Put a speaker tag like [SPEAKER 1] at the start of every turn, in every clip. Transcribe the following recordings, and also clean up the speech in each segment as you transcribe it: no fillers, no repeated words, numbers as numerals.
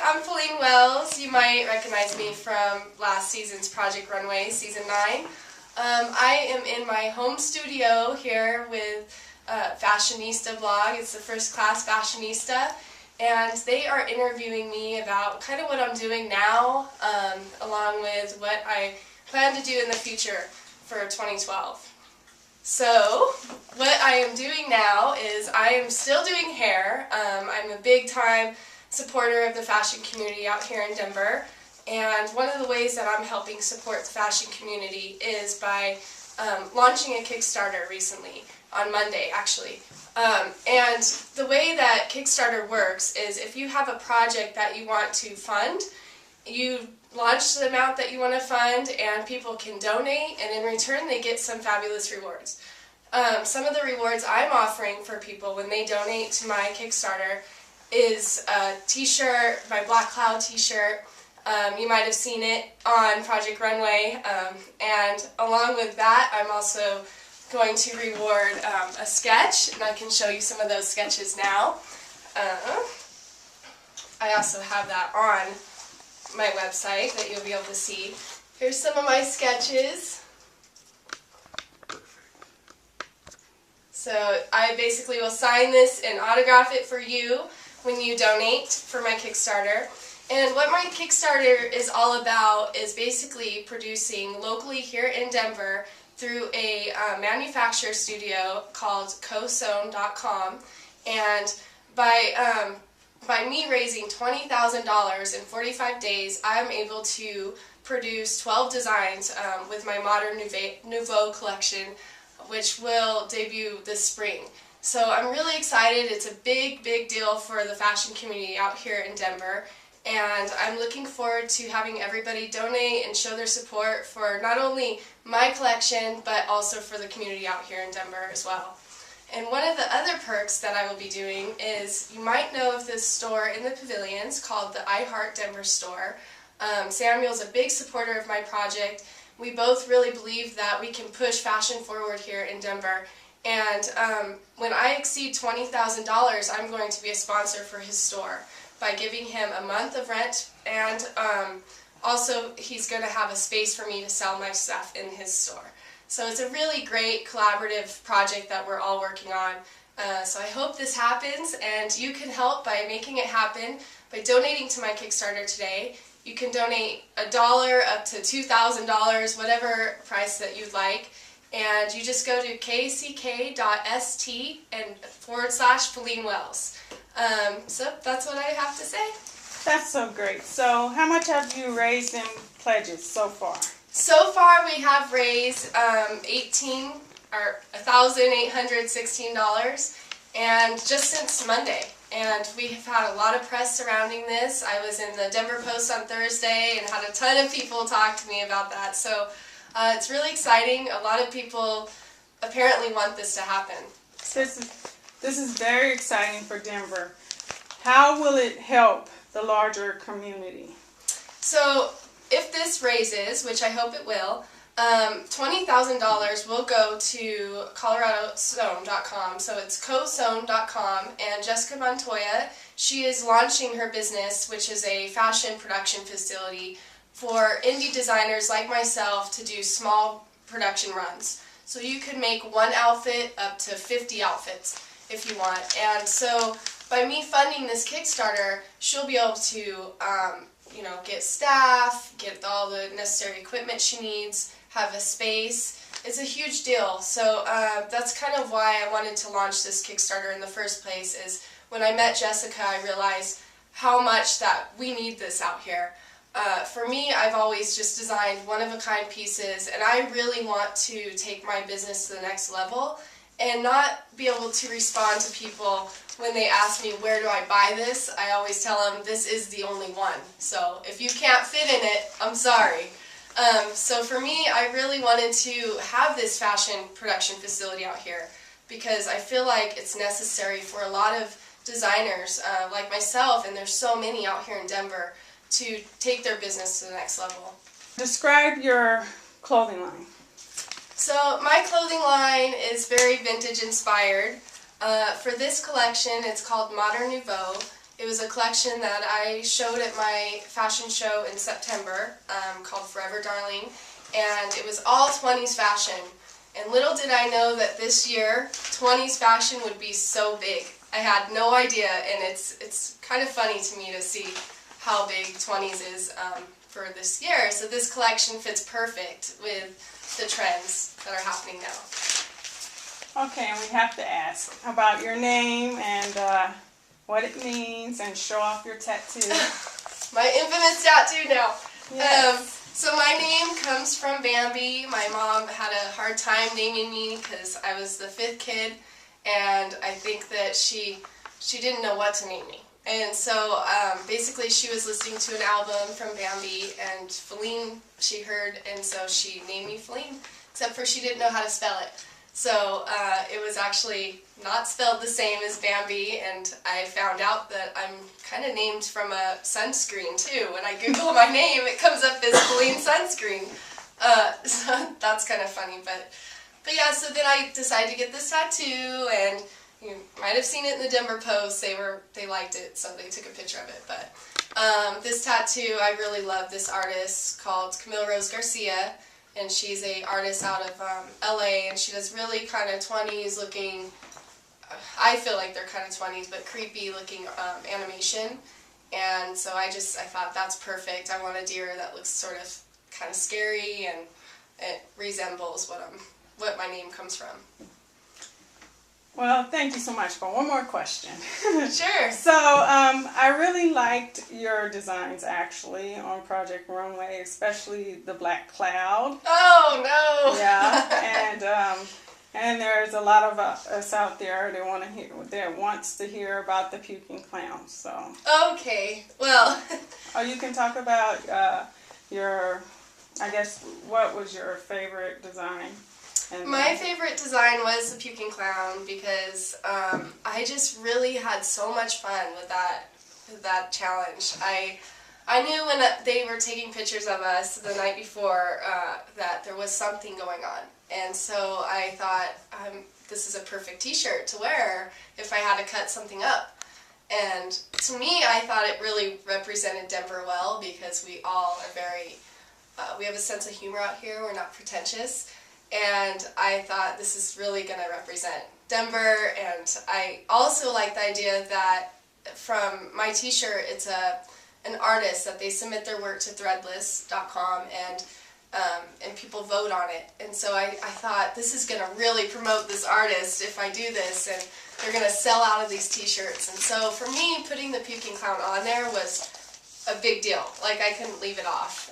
[SPEAKER 1] I'm Fallene Wells. You might recognize me from last season's Project Runway, Season 9. I am in my home studio here with Fashionista blog. It's the First Class Fashionista, and they are interviewing me about kind of what I'm doing now, along with what I plan to do in the future for 2012. So, what I am doing now is I am still doing hair. I'm a big time supporter of the fashion community out here in Denver, and one of the ways that I'm helping support the fashion community is by launching a Kickstarter recently, on Monday actually. And the way that Kickstarter works is if you have a project that you want to fund, you launch the amount that you want to fund and people can donate, and in return they get some fabulous rewards. Some of the rewards I'm offering for people when they donate to my Kickstarter is a t-shirt, my Black Cloud t-shirt. You might have seen it on Project Runway, and along with that I'm also going to reward a sketch, and I can show you some of those sketches now. I also have that on my website that you'll be able to see. Here's some of my sketches. So I basically will sign this and autograph it for you when you donate for my Kickstarter. And what my Kickstarter is all about is basically producing locally here in Denver through a manufacturer studio called cosewn.com, and by me raising $20,000 in 45 days, I'm able to produce 12 designs with my modern Nouveau collection, which will debut this spring. So I'm really excited. It's a big deal for the fashion community out here in Denver, and I'm looking forward to having everybody donate and show their support for not only my collection, but also for the community out here in Denver as well. And one of the other perks that I will be doing is, you might know of this store in the pavilions called the I Heart Denver store. Samuel's a big supporter of my project. We both really believe that we can push fashion forward here in Denver. And when I exceed $20,000, I'm going to be a sponsor for his store by giving him a month of rent, and also he's going to have a space for me to sell my stuff in his store. So it's a really great collaborative project that we're all working on. So I hope this happens, and you can help by making it happen by donating to my Kickstarter today. You can donate $1 up to $2,000, whatever price that you'd like. And you just go to kck.st and /Fallene Wells. So that's what I have to say.
[SPEAKER 2] That's so great. So how much have you raised in pledges so far?
[SPEAKER 1] So far we have raised $1,816, and just since Monday. And we have had a lot of press surrounding this. I was in the Denver Post on Thursday and had a ton of people talk to me about that. So it's really exciting. A lot of people apparently want this to happen.
[SPEAKER 2] This is very exciting for Denver. How will it help the larger community?
[SPEAKER 1] So if this raises, which I hope it will, $20,000 will go to coloradosewn.com. So it's cosewn.com, and Jessica Montoya, she is launching her business, which is a fashion production facility for indie designers like myself to do small production runs. So you could make one outfit up to 50 outfits if you want. And so by me funding this Kickstarter, she'll be able to get staff, get all the necessary equipment she needs, have a space. It's a huge deal. So that's kind of why I wanted to launch this Kickstarter in the first place. Is when I met Jessica, I realized how much that we need this out here. For me, I've always just designed one-of-a-kind pieces, and I really want to take my business to the next level and not be able to respond to people when they ask me, where do I buy this? I always tell them, this is the only one. So if you can't fit in it, I'm sorry. So for me, I really wanted to have this fashion production facility out here because I feel like it's necessary for a lot of designers like myself, and there's so many out here in Denver, to take their business to the next level.
[SPEAKER 2] Describe your clothing line.
[SPEAKER 1] So my clothing line is very vintage inspired. For this collection, it's called Modern Nouveau, It was a collection that I showed at my fashion show in September called Forever Darling, and it was all 20s fashion. And little did I know that this year 20s fashion would be so big. I had no idea, and it's kind of funny to me to see how big 20s is for this year. So this collection fits perfect with the trends that are happening now.
[SPEAKER 2] Okay, and we have to ask about your name and what it means, and show off your tattoo.
[SPEAKER 1] My infamous tattoo now.
[SPEAKER 2] Yes.
[SPEAKER 1] So my name comes from Bambi. My mom had a hard time naming me because I was the 5th kid, and I think that she didn't know what to name me. And so basically she was listening to an album from Bambi, and Fallene she heard, and so she named me Fallene, except for she didn't know how to spell it. So it was actually not spelled the same as Bambi, and I found out that I'm kind of named from a sunscreen too. When I Google my name, it comes up as Fallene sunscreen. So that's kind of funny, but yeah. So then I decided to get this tattoo, and you might have seen it in the Denver Post. They liked it, so they took a picture of it. But this tattoo, I really love this artist called Camille Rose Garcia. And she's an artist out of LA, and she does really kind of 20s looking, I feel like they're kind of 20s, but creepy looking animation. And so I thought that's perfect. I want a deer that looks sort of kind of scary, and it resembles what my name comes from.
[SPEAKER 2] Well, thank you so much. But one more question.
[SPEAKER 1] Sure.
[SPEAKER 2] So, I really liked your designs actually on Project Runway, especially the black cloud.
[SPEAKER 1] Oh no.
[SPEAKER 2] Yeah, and there's a lot of us out there that wants to hear about the puking clowns. So.
[SPEAKER 1] Okay. Well.
[SPEAKER 2] Oh, you can talk about I guess, what was your favorite design?
[SPEAKER 1] My favorite design was the puking clown because I just really had so much fun with that challenge. I knew when they were taking pictures of us the night before that there was something going on, and so I thought this is a perfect t-shirt to wear if I had to cut something up. And to me, I thought it really represented Denver well, because we all are we have a sense of humor out here. We're not pretentious. And I thought this is really going to represent Denver, and I also like the idea that from my t-shirt, it's an artist that they submit their work to threadless.com, and people vote on it. And so I thought this is going to really promote this artist if I do this, and they're going to sell out of these t-shirts. And so for me, putting the puking clown on there was a big deal. Like, I couldn't leave it off.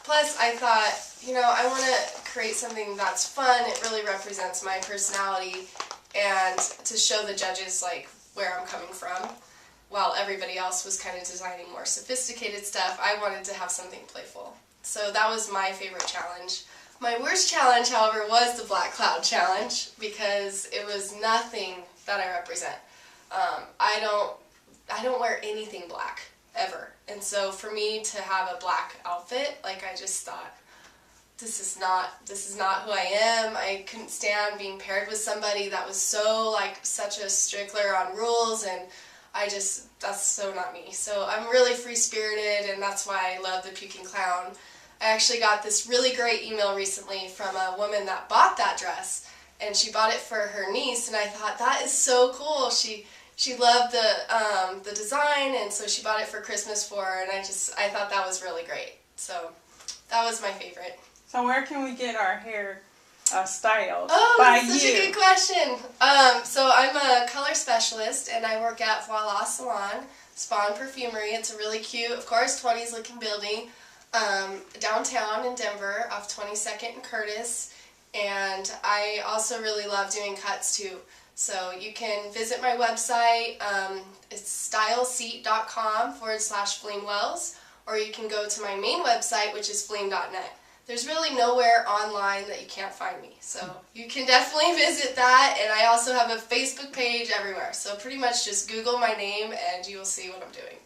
[SPEAKER 1] Plus, I thought, I want to create something that's fun. It really represents my personality, and to show the judges, like, where I'm coming from. While everybody else was kind of designing more sophisticated stuff, I wanted to have something playful. So that was my favorite challenge. My worst challenge, however, was the Black Cloud Challenge, because it was nothing that I represent. I don't wear anything black, ever. And so for me to have a black outfit, like, I just thought, this is not who I am. I couldn't stand being paired with somebody that was so, like, such a stickler on rules, and that's so not me. So I'm really free-spirited, and that's why I love the puking clown. I actually got this really great email recently from a woman that bought that dress, and she bought it for her niece, and I thought, that is so cool. She loved the design, and so she bought it for Christmas for her, and I thought that was really great. So that was my favorite.
[SPEAKER 2] So where can we get our hair styled
[SPEAKER 1] Oh,
[SPEAKER 2] by
[SPEAKER 1] that's such
[SPEAKER 2] you?
[SPEAKER 1] a good question. So I'm a color specialist, and I work at Voila Salon, Spawn Perfumery. It's a really cute, of course, 20s looking building downtown in Denver off 22nd and Curtis. And I also really love doing cuts too. So you can visit my website. It's styleseat.com/Fallene Wells, or you can go to my main website, which is fallene.net. There's really nowhere online that you can't find me, so you can definitely visit that. And I also have a Facebook page everywhere, so pretty much just Google my name and you will see what I'm doing.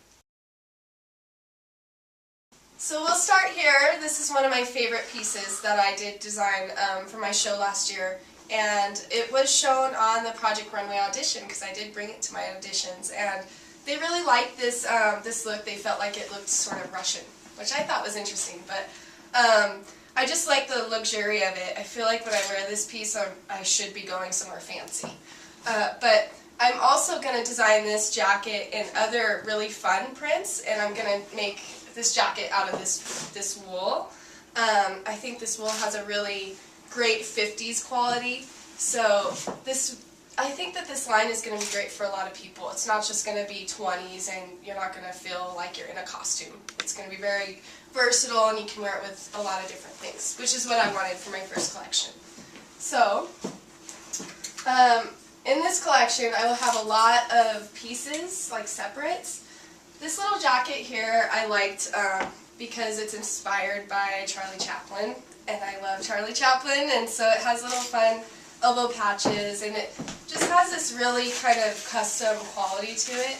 [SPEAKER 1] So we'll start here. This is one of my favorite pieces that I did design for my show last year, and it was shown on the Project Runway audition, because I did bring it to my auditions. And they really liked this this look. They felt like it looked sort of Russian, which I thought was interesting. But I just like the luxury of it. I feel like when I wear this piece, I should be going somewhere fancy. But I'm also going to design this jacket in other really fun prints, and I'm going to make this jacket out of this wool. I think this wool has a really great 50s quality, so I think that this line is going to be great for a lot of people. It's not just going to be 20s and you're not going to feel like you're in a costume. It's going to be very versatile and you can wear it with a lot of different things, which is what I wanted for my first collection. So, in this collection I will have a lot of pieces, like separates. This little jacket here I liked because it's inspired by Charlie Chaplin, and I love Charlie Chaplin, and so it has little fun elbow patches, and it just has this really kind of custom quality to it,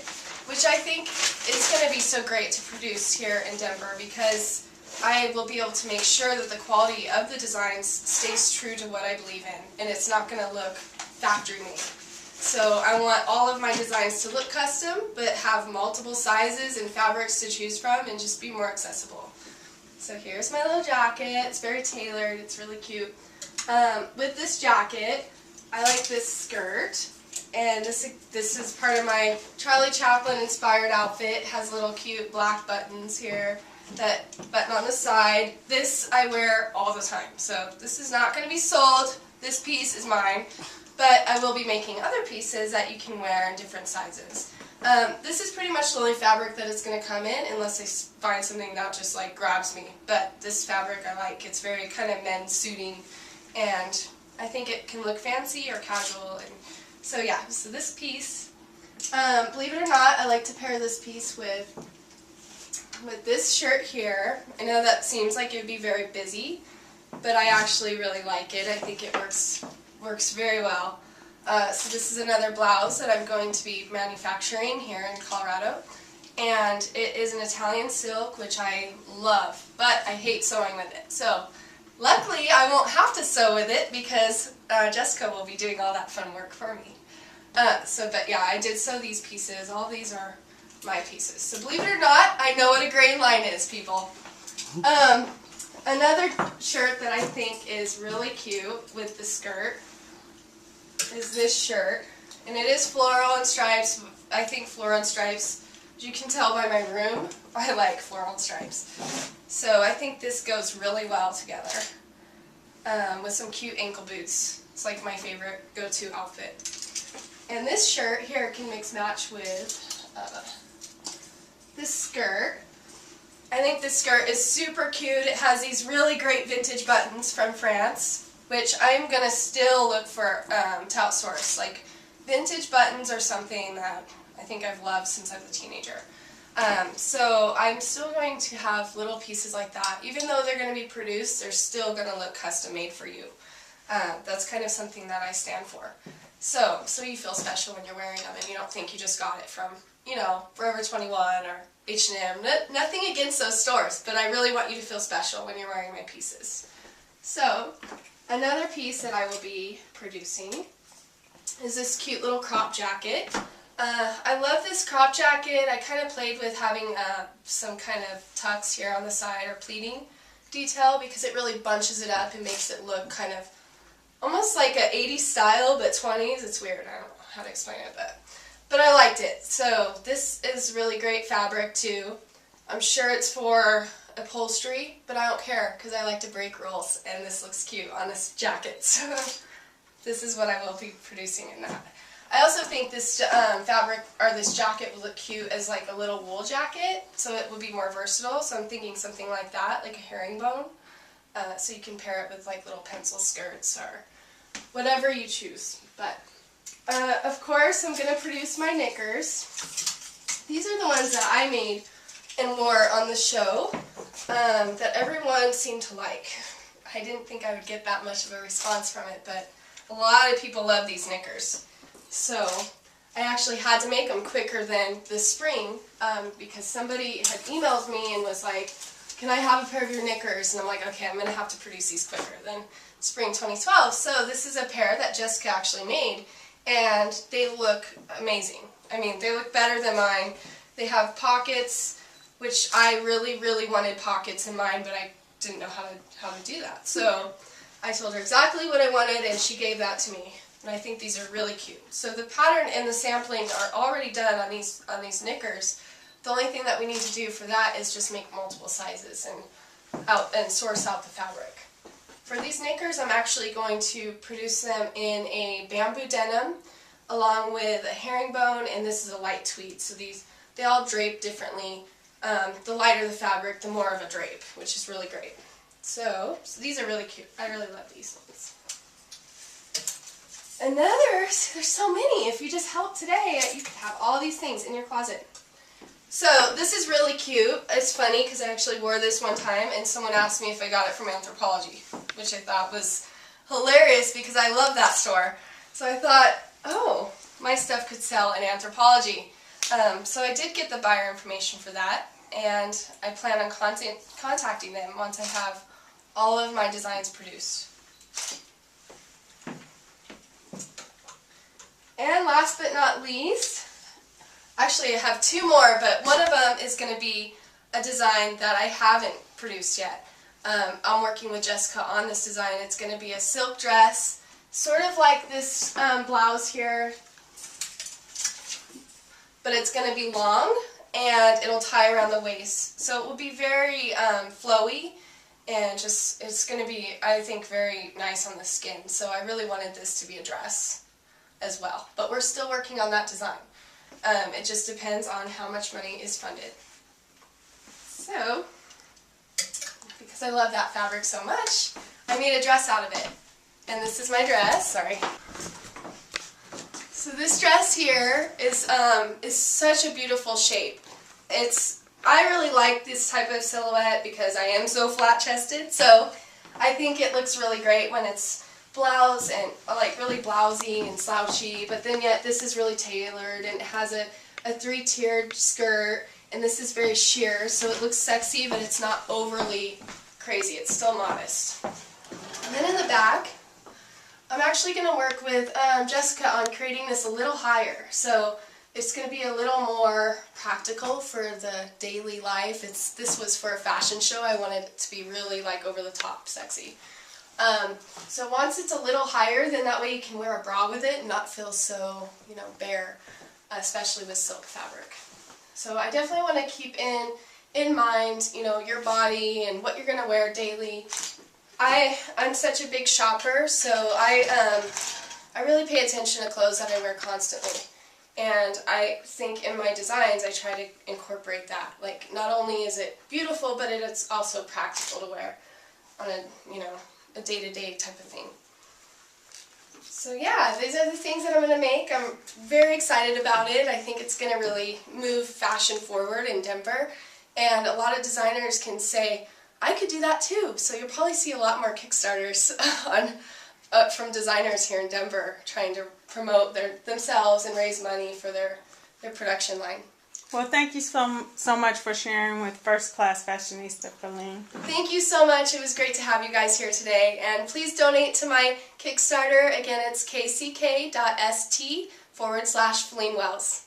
[SPEAKER 1] which I think is going to be so great to produce here in Denver, because I will be able to make sure that the quality of the designs stays true to what I believe in, and it's not going to look factory made. So I want all of my designs to look custom, but have multiple sizes and fabrics to choose from and just be more accessible. So here's my little jacket. It's very tailored. It's really cute. With this jacket, I like this skirt, and this is part of my Charlie Chaplin inspired outfit. It has little cute black buttons here, that button on the side. This I wear all the time, so this is not going to be sold. This piece is mine. But I will be making other pieces that you can wear in different sizes. This is pretty much the only fabric that it's going to come in, unless I find something that just like grabs me. But this fabric I like. It's very kind of men's suiting, and I think it can look fancy or casual. And so yeah, so this piece, believe it or not, I like to pair this piece with this shirt here. I know that seems like it would be very busy, but I actually really like it. I think it works very well. So this is another blouse that I'm going to be manufacturing here in Colorado, and it is an Italian silk, which I love, but I hate sewing with it. So luckily I won't have to sew with it, because Jessica will be doing all that fun work for me. But yeah, I did sew these pieces. All these are my pieces. So believe it or not, I know what a grain line is, people. Another shirt that I think is really cute with the skirt is this shirt, and it is floral and stripes. I think floral and stripes, as you can tell by my room, I like floral and stripes. So I think this goes really well together with some cute ankle boots. It's like my favorite go-to outfit. And this shirt here can mix match with this skirt. I think this skirt is super cute. It has these really great vintage buttons from France, which I'm going to still look for to outsource. Like, vintage buttons are something that I think I've loved since I was a teenager. So I'm still going to have little pieces like that. Even though they're going to be produced, they're still going to look custom made for you. That's kind of something that I stand for. So you feel special when you're wearing them, and you don't think you just got it from, you know, Forever 21 or H&M. Nothing against those stores, but I really want you to feel special when you're wearing my pieces. So another piece that I will be producing is this cute little crop jacket. I love this crop jacket. I kind of played with having some kind of tucks here on the side or pleating detail, because it really bunches it up and makes it look kind of almost like an 80s style, but 20s. It's weird. I don't know how to explain it, but I liked it. So this is really great fabric too. I'm sure it's for upholstery, but I don't care, because I like to break rules, and this looks cute on this jacket. So this is what I will be producing in that. I also think this fabric, or this jacket, will look cute as like a little wool jacket, so it would be more versatile. So I'm thinking something like that, like a herringbone. So you can pair it with like little pencil skirts or whatever you choose. But of course I'm going to produce my knickers. These are the ones that I made and wore on the show that everyone seemed to like. I didn't think I would get that much of a response from it, but a lot of people love these knickers. So I actually had to make them quicker than this spring, because somebody had emailed me and was like, can I have a pair of your knickers? And I'm like, okay, I'm going to have to produce these quicker than spring 2012. So this is a pair that Jessica actually made, and they look amazing. I mean, they look better than mine. They have pockets, which I really, really wanted pockets in mine, but I didn't know how to do that. So I told her exactly what I wanted, and she gave that to me. And I think these are really cute. So the pattern and the sampling are already done on these knickers. The only thing that we need to do for that is just make multiple sizes and source out the fabric. For these knickers, I'm actually going to produce them in a bamboo denim along with a herringbone, and this is a light tweed. So they all drape differently. The lighter the fabric, the more of a drape, which is really great. So these are really cute. I really love these ones. There's so many. If you just help today, you could have all these things in your closet. So this is really cute. It's funny because I actually wore this one time and someone asked me if I got it from Anthropologie, which I thought was hilarious because I love that store. So I thought, oh, my stuff could sell in Anthropologie. So I did get the buyer information for that, and I plan on contacting them once I have all of my designs produced. And last but not least, actually I have two more, but one of them is going to be a design that I haven't produced yet. I'm working with Jessica on this design. It's going to be a silk dress, sort of like this blouse here, but it's going to be long and it'll tie around the waist. So it will be very flowy, and it's going to be, I think, very nice on the skin. So I really wanted this to be a dress as well, but we're still working on that design. It just depends on how much money is funded. So, because I love that fabric so much, I made a dress out of it. And this is my dress, sorry. So this dress here is such a beautiful shape. I really like this type of silhouette because I am so flat-chested, so I think it looks really great when it's blouse and like really blousy and slouchy, but then yet this is really tailored and it has a three-tiered skirt, and this is very sheer, so it looks sexy, but it's not overly crazy. It's still modest. And then in the back, I'm actually going to work with Jessica on creating this a little higher. So it's going to be a little more practical for the daily life. This was for a fashion show. I wanted it to be really like over the top sexy. So once it's a little higher, then that way you can wear a bra with it and not feel so, bare, especially with silk fabric. So I definitely want to keep in mind, your body and what you're going to wear daily. I'm such a big shopper, so I really pay attention to clothes that I wear constantly. And I think in my designs I try to incorporate that. Like, not only is it beautiful, but it's also practical to wear on a day-to-day type of thing. So yeah, these are the things that I'm going to make. I'm very excited about it. I think it's going to really move fashion forward in Denver. And a lot of designers can say, I could do that too. So you'll probably see a lot more Kickstarters from designers here in Denver trying to promote themselves and raise money for their production line.
[SPEAKER 2] Well, thank you so much for sharing with First Class Fashionista, Fallene.
[SPEAKER 1] Thank you so much. It was great to have you guys here today. And please donate to my Kickstarter. Again, it's kck.st/Fallene Wells.